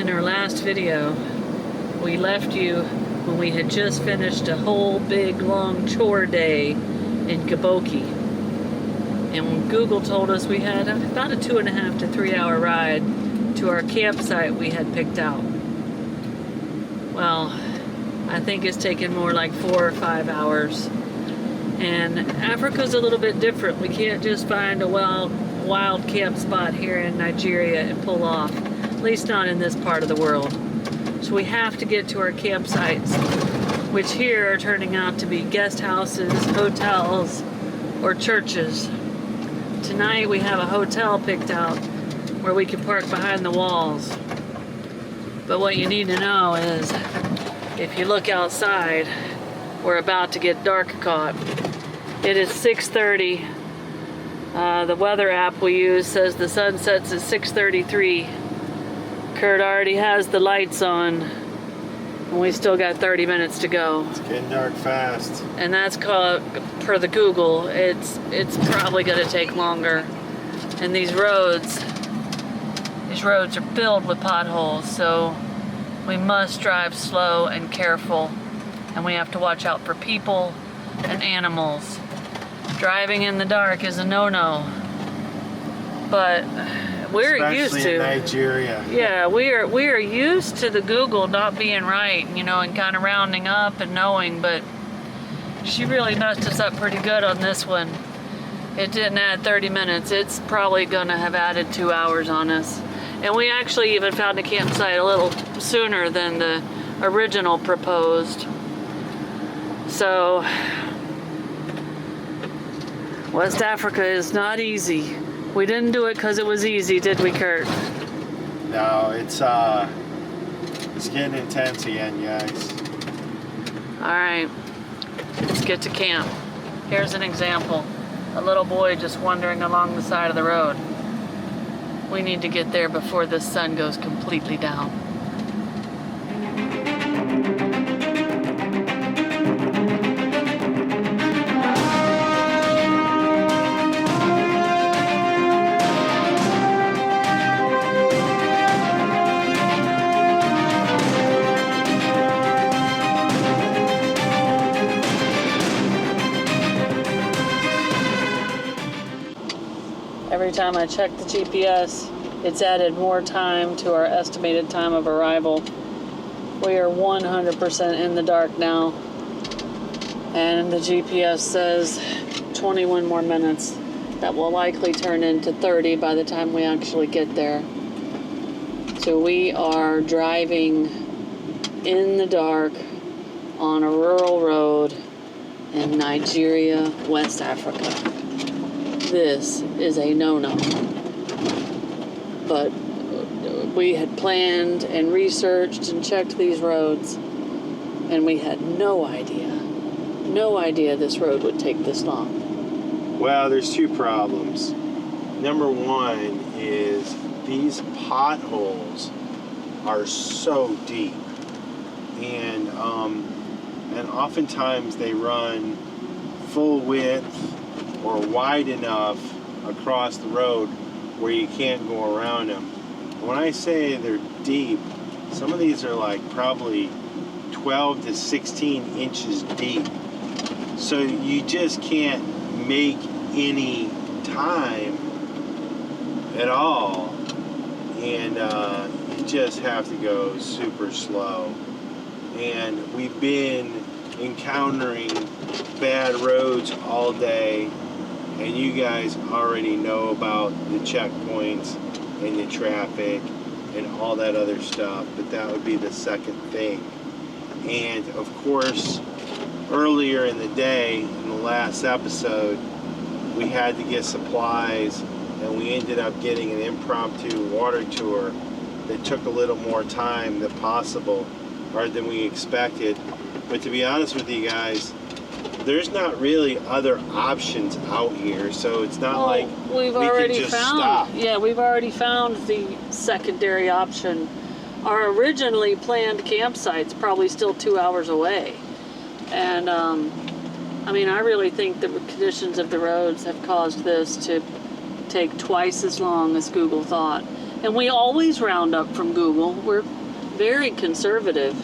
In our last video, we left you when we had just finished a whole big long chore day in Gaboki. And when Google told us we had about a 2.5 to 3 hour ride to our campsite we had picked out. Well, I think it's taken more like 4 or 5 hours. And Africa's a little bit different. We can't just find a wild camp spot here in Nigeria and pull off. At least not in this part of the world. So we have to get to our campsites, which here are turning out to be guest houses, hotels, or churches. Tonight we have a hotel picked out where we can park behind the walls. But what you need to know is, if you look outside, we're about to get dark caught. It is 6:30. The weather app we use says the sun sets at 6:33. Curt already has the lights on, and we still got 30 minutes to go. It's getting dark fast. And that's called, per the Google, it's probably going to take longer. And these roads are filled with potholes, so we must drive slow and careful, and we have to watch out for people and animals. Driving in the dark is a no-no, but we're used to. Especially in Nigeria. Yeah, we are used to the Google not being right, you know, and kind of rounding up and knowing, but she really messed us up pretty good on this one. It didn't add 30 minutes. It's probably gonna have added 2 hours on us. And we actually even found a campsite a little sooner than the original proposed. So, West Africa is not easy. We didn't do it because it was easy, did we, Curt? No, it's getting intense again, guys. All right, let's get to camp. Here's an example. A little boy just wandering along the side of the road. We need to get there before the sun goes completely down. Every time I check the GPS, it's added more time to our estimated time of arrival. We are 100% in the dark now, and the GPS says 21 more minutes. That will likely turn into 30 by the time we actually get there. So we are driving in the dark on a rural road in Nigeria, West Africa. This is a no-no. But we had planned and researched and checked these roads, and we had no idea this road would take this long. Well, there's two problems. Number one is these potholes are so deep, and oftentimes they run full width or wide enough across the road where you can't go around them. When I say they're deep, some of these are like probably 12 to 16 inches deep. So you just can't make any time at all, and you just have to go super slow. And we've been encountering bad roads all day, and you guys already know about the checkpoints and the traffic and all that other stuff, but that would be the second thing. And of course, earlier in the day, in the last episode, we had to get supplies, and we ended up getting an impromptu water tour that took a little more time than possible, or than we expected. But to be honest with you guys, there's not really other options out here, so it's not like we can just stop. Yeah, we've already found the secondary option. Our originally planned campsite's probably still 2 hours away. And, I mean, I really think the conditions of the roads have caused this to take twice as long as Google thought. And we always round up from Google. We're very conservative.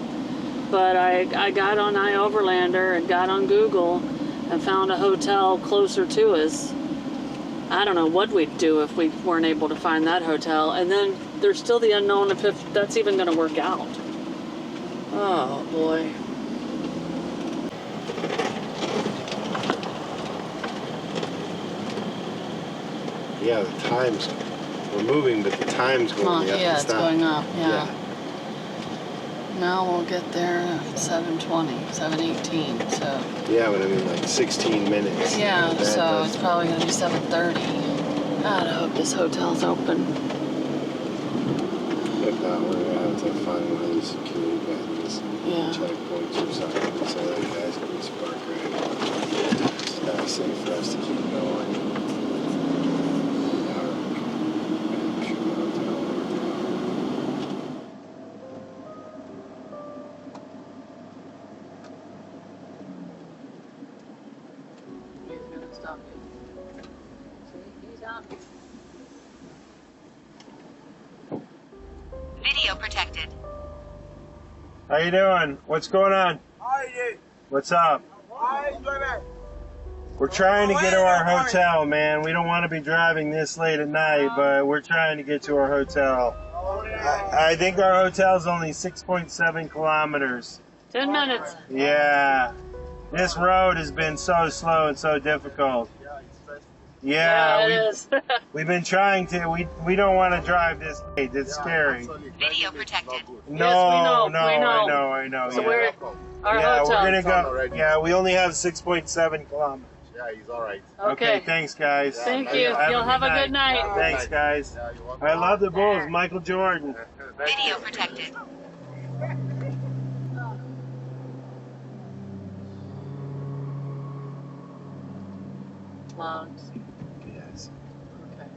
But I got on Overlander and got on Google and found a hotel closer to us. I don't know what we'd do if we weren't able to find that hotel. And then there's still the unknown if that's even going to work out. Oh, boy. Yeah, the time's... We're moving, but the time's going up. Yeah, it's going up, yeah. Now we'll get there at 7:20, 7:18, so... Yeah, but I mean like 16 minutes. Yeah, so it's probably going to be 7:30. God, I hope this hotel's open. If not, we're going to have to find one of these security guys. Yeah. Checkpoints or something. So that guy's going to be spark ready. It's not safe for us to keep going. Video protected. How you doing? What's going on? Hi, What's up? doing? We're trying to get to our hotel, man. We don't want to be driving this late at night, but we're trying to get to our hotel. I think our hotel's only 6.7 kilometers. 10 minutes. Yeah. This road has been so slow and so difficult. Yeah, it is. We've been trying to. We don't want to drive this late. It's scary. Video protected. No, Yes, we know, no, we know. I know. So yeah. we're our Yeah, hotel. we're gonna go. Yeah, we only have 6.7 kilometers. Yeah, he's all right. Okay. Thanks, guys. Thank you. You'll have a good night. Thanks, guys. I love the Bulls. Michael Jordan. Video protected. Logs. Yes. Okay.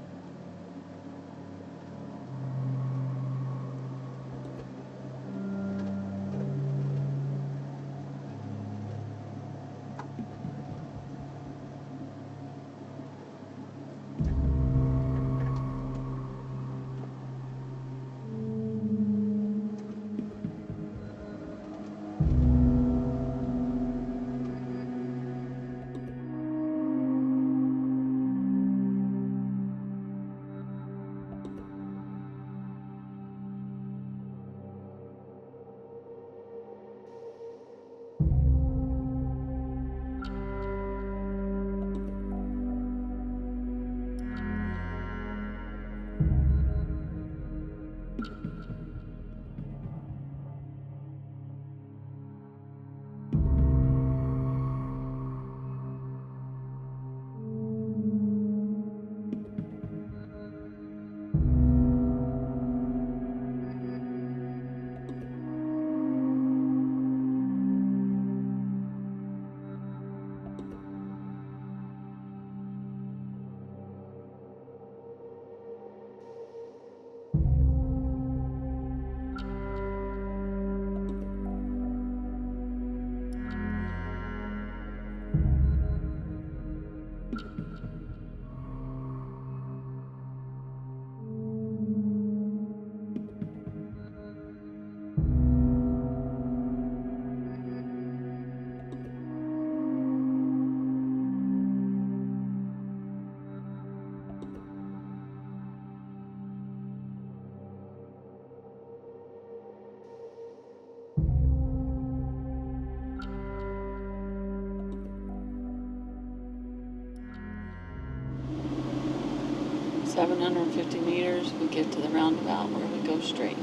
$750 meters, we get to the roundabout where we go straight.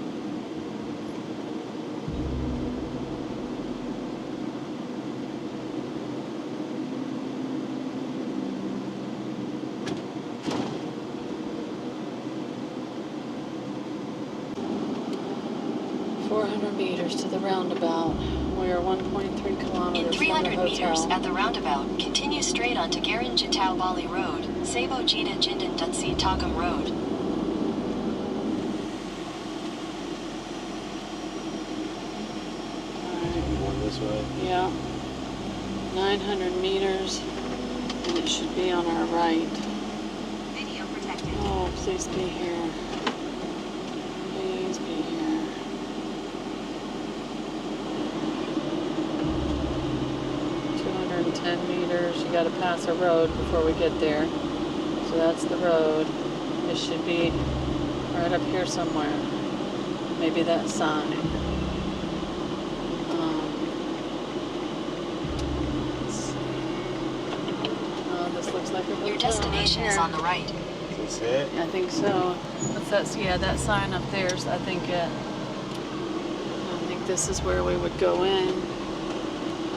Meters to the roundabout. We are 1.3 kilometers In 300 from the meters hotel. at the roundabout, continue straight onto Garin Jitao Bali Road, Sabo Jita Jindan Dutsi Takam Road. Going this way. Yeah. 900 meters, and it should be on our right. Video protected. Oh, please be here. kilometers. You got to pass a road before we get there. So that's the road. It should be right up here somewhere. Maybe that sign. Let's see. Oh, this looks like a hotel. Your destination right is here. on the right. Is this it? I think so. What's that? Yeah, that sign up there is, I think this is where we would go in. I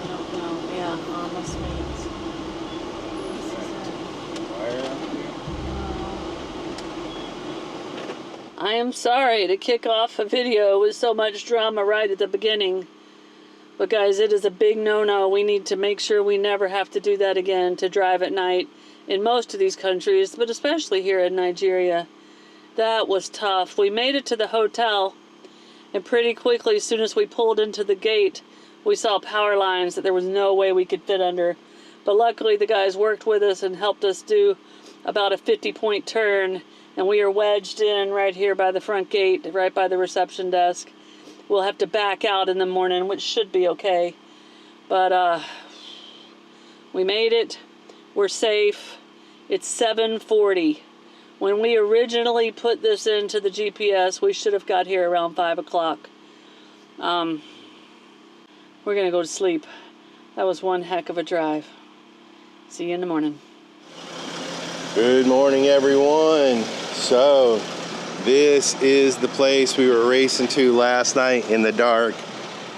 don't know. Yeah, almost means. I am sorry to kick off a video with so much drama right at the beginning. But guys, it is a big no-no. We need to make sure we never have to do that again, to drive at night in most of these countries, but especially here in Nigeria. That was tough. We made it to the hotel, and pretty quickly, as soon as we pulled into the gate, we saw power lines that there was no way we could fit under. But luckily, the guys worked with us and helped us do about a 50-point turn, and we are wedged in right here by the front gate, right by the reception desk. We'll have to back out in the morning, which should be okay. But we made it. We're safe. It's 7:40. When we originally put this into the GPS, we should have got here around 5 o'clock. We're gonna go to sleep. That was one heck of a drive. See you in the morning. Good morning, everyone. So, this is the place we were racing to last night in the dark.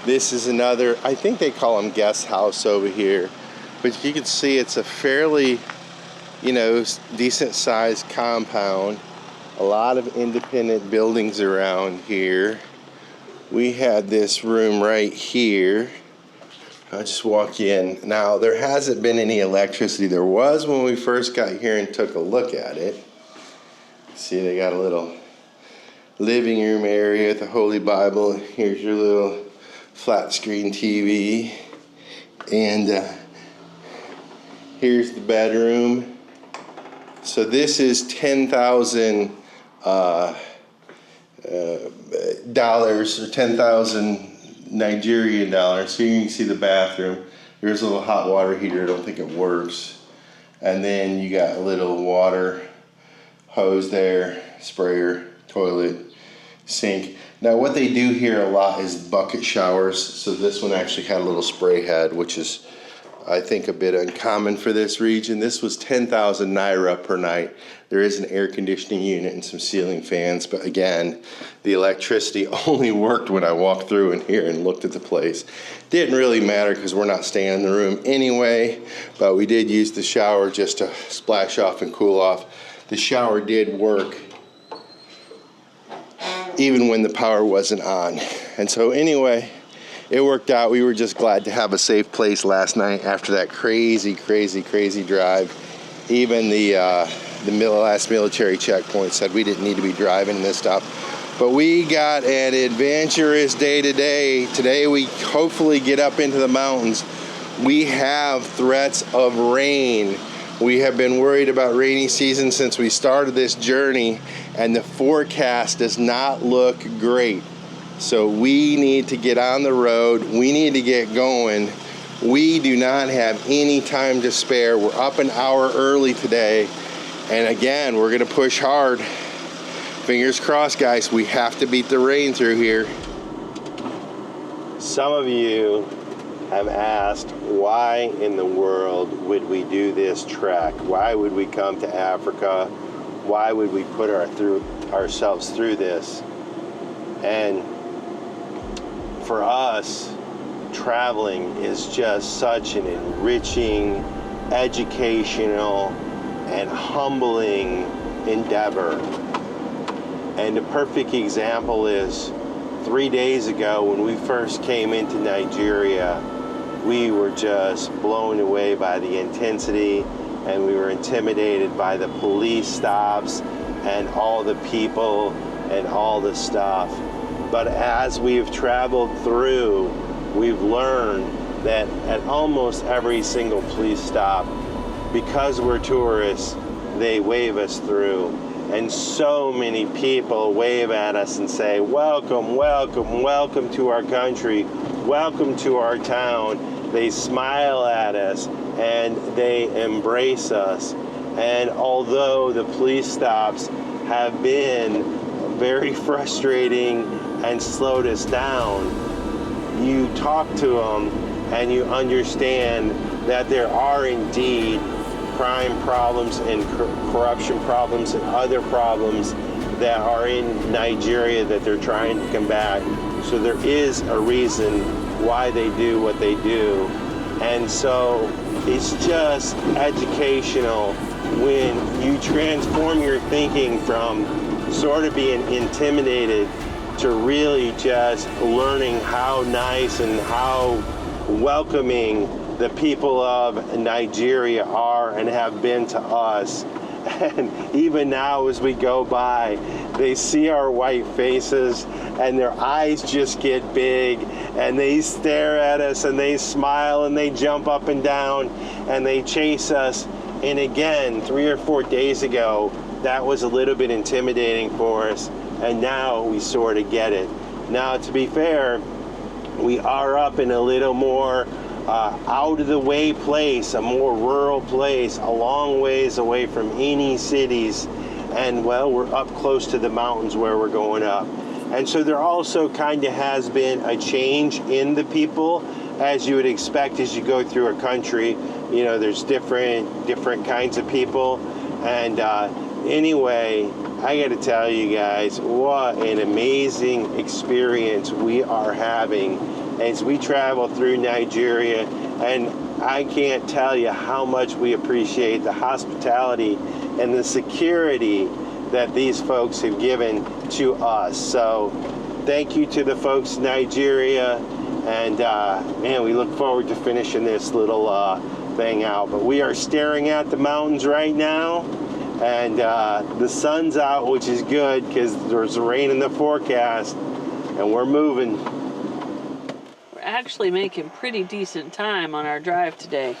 This is another, I think they call them guest house over here. But you can see it's a fairly, decent sized compound. A lot of independent buildings around here. We had this room right here. I'll just walk in. Now, there hasn't been any electricity. There was when we first got here and took a look at it. See, they got a little living room area with the Holy Bible. Here's your little flat screen TV. And here's the bedroom. So this is $10,000 dollars, or 10,000 Nigerian dollars. So you can see the bathroom. There's a little hot water heater. I don't think it works. And then you got a little water hose there, sprayer, toilet, sink. Now what they do here a lot is bucket showers. So this one actually had a little spray head, which is, I think, a bit uncommon for this region. This was 10,000 Naira per night. There is an air conditioning unit and some ceiling fans, but again, the electricity only worked when I walked through in here and looked at the place. Didn't really matter because we're not staying in the room anyway, but we did use the shower just to splash off and cool off. The shower did work even when the power wasn't on. And so anyway, it worked out. We were just glad to have a safe place last night after that crazy drive. Even the last military checkpoint said we didn't need to be driving in this stuff. But we got an adventurous day today. Today we hopefully get up into the mountains. We have threats of rain. We have been worried about rainy season since we started this journey, and the forecast does not look great. So we need to get on the road. We need to get going. We do not have any time to spare. We're up an hour early today. And again, we're gonna push hard. Fingers crossed, guys. We have to beat the rain through here. Some of you have asked, why in the world would we do this trek? Why would we come to Africa? Why would we put ourselves through this? And for us, traveling is just such an enriching, educational, and humbling endeavor. And the perfect example is 3 days ago when we first came into Nigeria, we were just blown away by the intensity, and we were intimidated by the police stops and all the people and all the stuff. But as we've traveled through, we've learned that at almost every single police stop, because we're tourists, they wave us through. and so many people wave at us and say, welcome, welcome, welcome to our country, welcome to our town. They smile at us and they embrace us. And although the police stops have been very frustrating and slowed us down, you talk to them and you understand that there are indeed crime problems and corruption problems and other problems that are in Nigeria that they're trying to combat. So there is a reason why they do what they do. And so it's just educational when you transform your thinking from sort of being intimidated to really just learning how nice and how welcoming the people of Nigeria are and have been to us. And even now as we go by, they see our white faces and their eyes just get big and they stare at us and they smile and they jump up and down and they chase us. And again, 3 or 4 days ago, that was a little bit intimidating for us, and now we sort of get it. Now, to be fair, we are up in a little more out of the way place, a more rural place, a long ways away from any cities, and well, we're up close to the mountains where we're going up. And so there also kind of has been a change in the people, as you would expect as you go through a country. You know, there's different kinds of people. And anyway, I got to tell you guys, what an amazing experience we are having as we travel through Nigeria. And I can't tell you how much we appreciate the hospitality and the security that these folks have given to us. So thank you to the folks in Nigeria. And man, we look forward to finishing this little thing out. But we are staring at the mountains right now, and the sun's out, which is good because there's rain in the forecast, and we're moving. We're actually making pretty decent time on our drive today.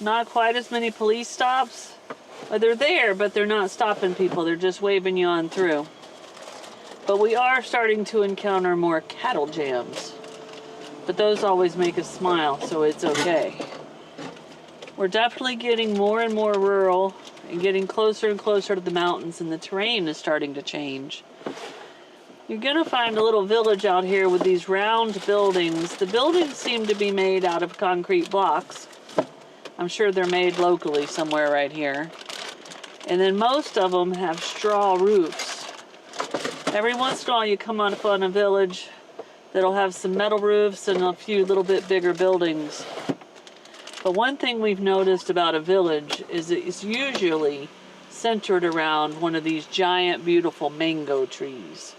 Not quite as many police stops. They're there, but they're not stopping people. They're just waving you on through. But we are starting to encounter more cattle jams. But those always make us smile, so it's okay. We're definitely getting more and more rural and getting closer and closer to the mountains, and the terrain is starting to change. You're gonna find a little village out here with these round buildings. The buildings seem to be made out of concrete blocks. I'm sure they're made locally somewhere right here. And then most of them have straw roofs. Every once in a while you come up on a village that'll have some metal roofs and a few little bit bigger buildings. But one thing we've noticed about a village is it's usually centered around one of these giant, beautiful mango trees.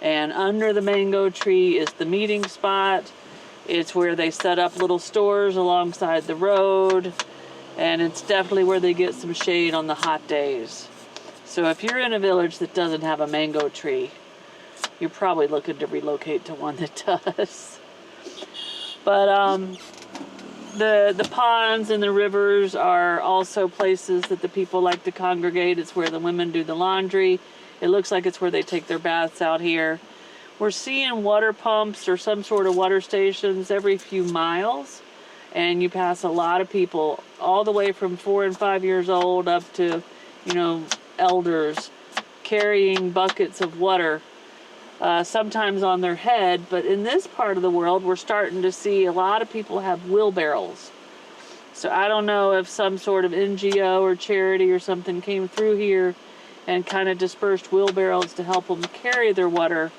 And under the mango tree is the meeting spot. It's where they set up little stores alongside the road. And it's definitely where they get some shade on the hot days. So if you're in a village that doesn't have a mango tree, you're probably looking to relocate to one that does. But the ponds and the rivers are also places that the people like to congregate. It's where the women do the laundry. It looks like it's where they take their baths out here. We're seeing water pumps or some sort of water stations every few miles. And you pass a lot of people all the way from 4 and 5 years old up to, you know, elders carrying buckets of water, sometimes on their head. But in this part of the world, we're starting to see a lot of people have wheelbarrows. So I don't know if some sort of NGO or charity or something came through here and kind of dispersed wheelbarrows to help them carry their water.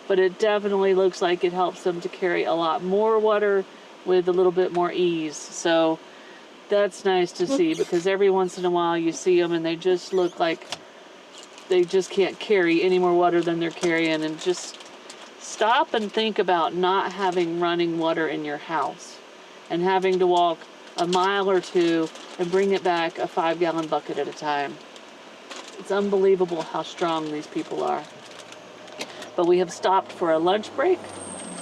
But it definitely looks like it helps them to carry a lot more water with a little bit more ease. So that's nice to see, because every once in a while you see them and they just look like they just can't carry any more water than they're carrying. And just stop and think about not having running water in your house and having to walk a mile or two and bring it back a 5-gallon bucket at a time. It's unbelievable how strong these people are. But we have stopped for a lunch break.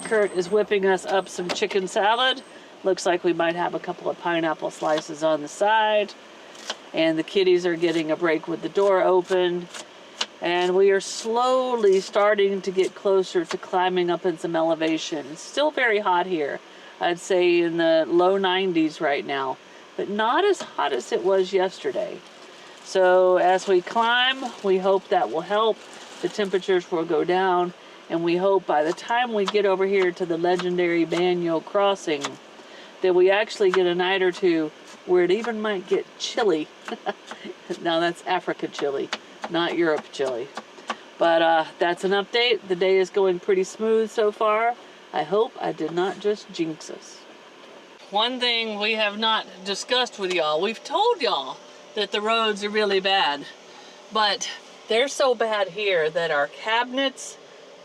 Curt is whipping us up some chicken salad. Looks like we might have a couple of pineapple slices on the side. and the kitties are getting a break with the door open. And we are slowly starting to get closer to climbing up in some elevation. It's still very hot here. I'd say in the low 90s right now, but not as hot as it was yesterday. So as we climb, we hope that will help. The temperatures will go down, and we hope by the time we get over here to the legendary Banyo crossing, that we actually get a night or two where it even might get chilly. Now that's Africa chilly, not Europe chilly. But that's an update. The day is going pretty smooth so far. I hope I did not just jinx us. One thing we have not discussed with y'all, we've told y'all that the roads are really bad, but they're so bad here that our cabinets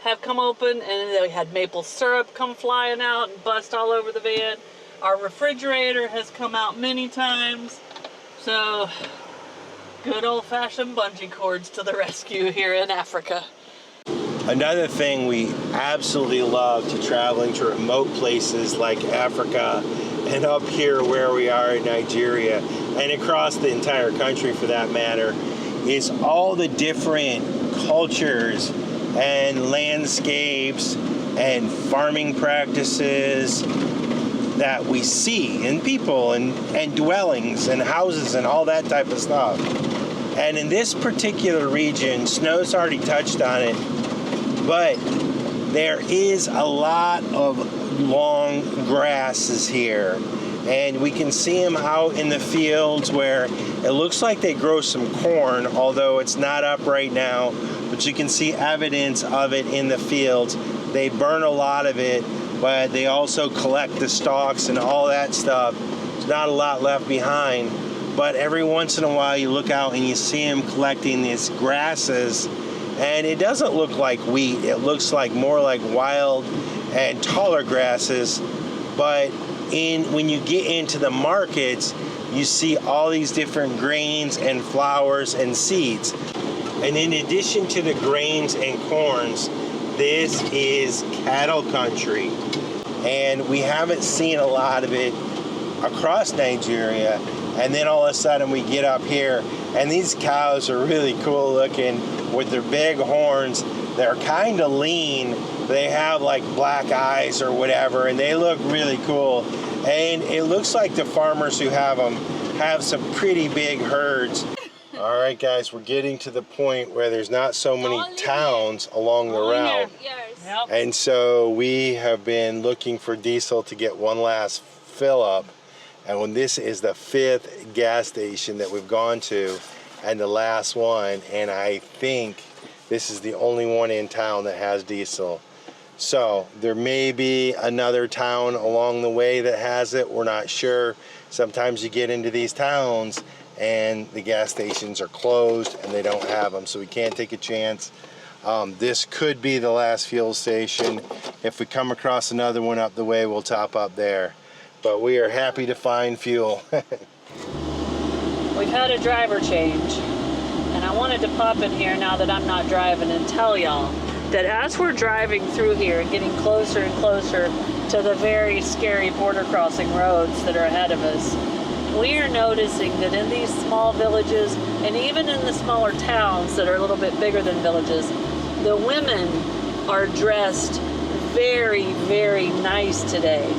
have come open, and we had maple syrup come flying out and bust all over the van. Our refrigerator has come out many times. So good old-fashioned bungee cords to the rescue here in Africa. Another thing we absolutely love to traveling to remote places like Africa and up here where we are in Nigeria and across the entire country for that matter is all the different cultures and landscapes and farming practices that we see in people and dwellings and houses and all that type of stuff. And in this particular region, Snow's already touched on it, but there is a lot of long grasses here, and we can see them out in the fields where it looks like they grow some corn, although it's not up right now, but you can see evidence of it in the fields. They burn a lot of it, but they also collect the stalks and all that stuff. There's not a lot left behind, but every once in a while you look out and you see them collecting these grasses, and it doesn't look like wheat. It looks like more like wild and taller grasses. But when you get into the markets, you see all these different grains and flowers and seeds. And in addition to the grains and corns, this is cattle country. And we haven't seen a lot of it across Nigeria. And then all of a sudden we get up here, and these cows are really cool looking with their big horns. They're kind of lean. They have like black eyes or whatever, and they look really cool. And it looks like the farmers who have them have some pretty big herds. All right, guys, we're getting to the point where there's not so many towns along the route. Yep. And so we have been looking for diesel to get one last fill up. And when this is the 5th gas station that we've gone to, and the last one, and I think this is the only one in town that has diesel. So there may be another town along the way that has it. We're not sure. Sometimes you get into these towns and the gas stations are closed and they don't have them, so we can't take a chance. This could be the last fuel station. If we come across another one up the way, we'll top up there. But we are happy to find fuel. We've had a driver change, and I wanted to pop in here now that I'm not driving and tell y'all that as we're driving through here and getting closer and closer to the very scary border crossing roads that are ahead of us, we are noticing that in these small villages and even in the smaller towns that are a little bit bigger than villages, the women are dressed very, very nice today.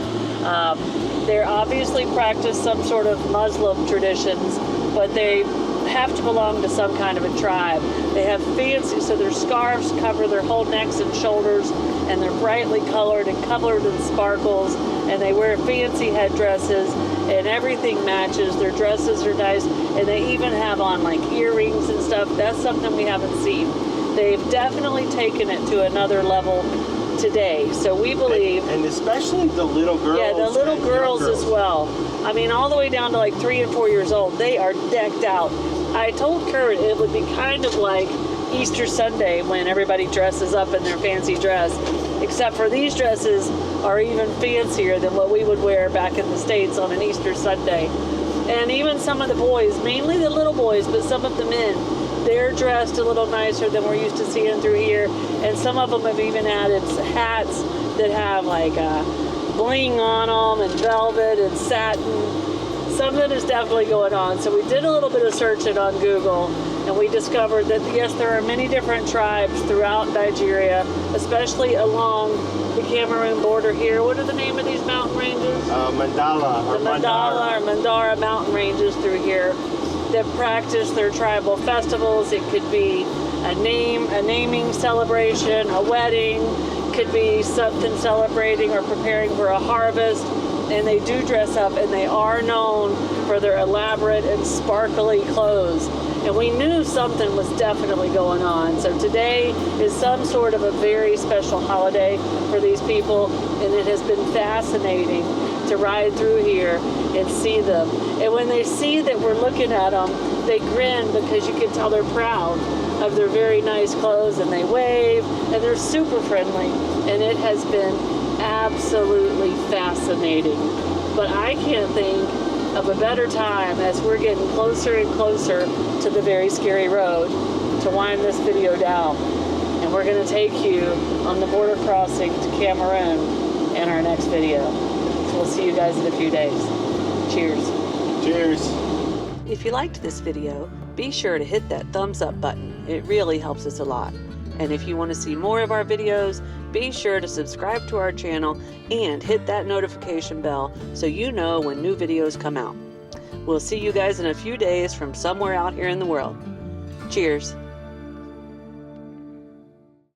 They're obviously practice some sort of Muslim traditions, but they have to belong to some kind of a tribe. They have fancy, so their scarves cover their whole necks and shoulders, and they're brightly colored and covered in sparkles, and they wear fancy headdresses, and everything matches. Their dresses are nice, and they even have on like earrings and stuff. That's something we haven't seen. They've definitely taken it to another level today, so we believe, and especially the little girls. Yeah, the little girls as well. I mean, all the way down to like 3 and 4 years old, they are decked out. I told Curt it would be kind of like Easter Sunday when everybody dresses up in their fancy dress, except for these dresses are even fancier than what we would wear back in the States on an Easter Sunday. And even some of the boys, mainly the little boys, but some of the men, they're dressed a little nicer than we're used to seeing through here. And some of them have even added hats that have like bling on them and velvet and satin. something is definitely going on. So we did a little bit of searching on Google, and we discovered that yes, there are many different tribes throughout Nigeria, especially along the Cameroon border here. What are the name of these mountain ranges? Mandala or The Mandala or Mandara mountain ranges through here that practice their tribal festivals. It could be a naming celebration, a wedding, could be something celebrating or preparing for a harvest. And they do dress up, and they are known for their elaborate and sparkly clothes. And we knew something was definitely going on. So today is some sort of a very special holiday for these people, and it has been fascinating to ride through here and see them. And when they see that we're looking at them, they grin because you can tell they're proud of their very nice clothes, and they wave, and they're super friendly. And it has been absolutely fascinating. But I can't think of a better time as we're getting closer and closer to the very scary road to wind this video down. And we're going to take you on the border crossing to Cameroon in our next video. So we'll see you guys in a few days. Cheers. Cheers. If you liked this video, be sure to hit that thumbs up button. It really helps us a lot. And if you want to see more of our videos, be sure to subscribe to our channel and hit that notification bell so you know when new videos come out. We'll see you guys in a few days from somewhere out here in the world. Cheers.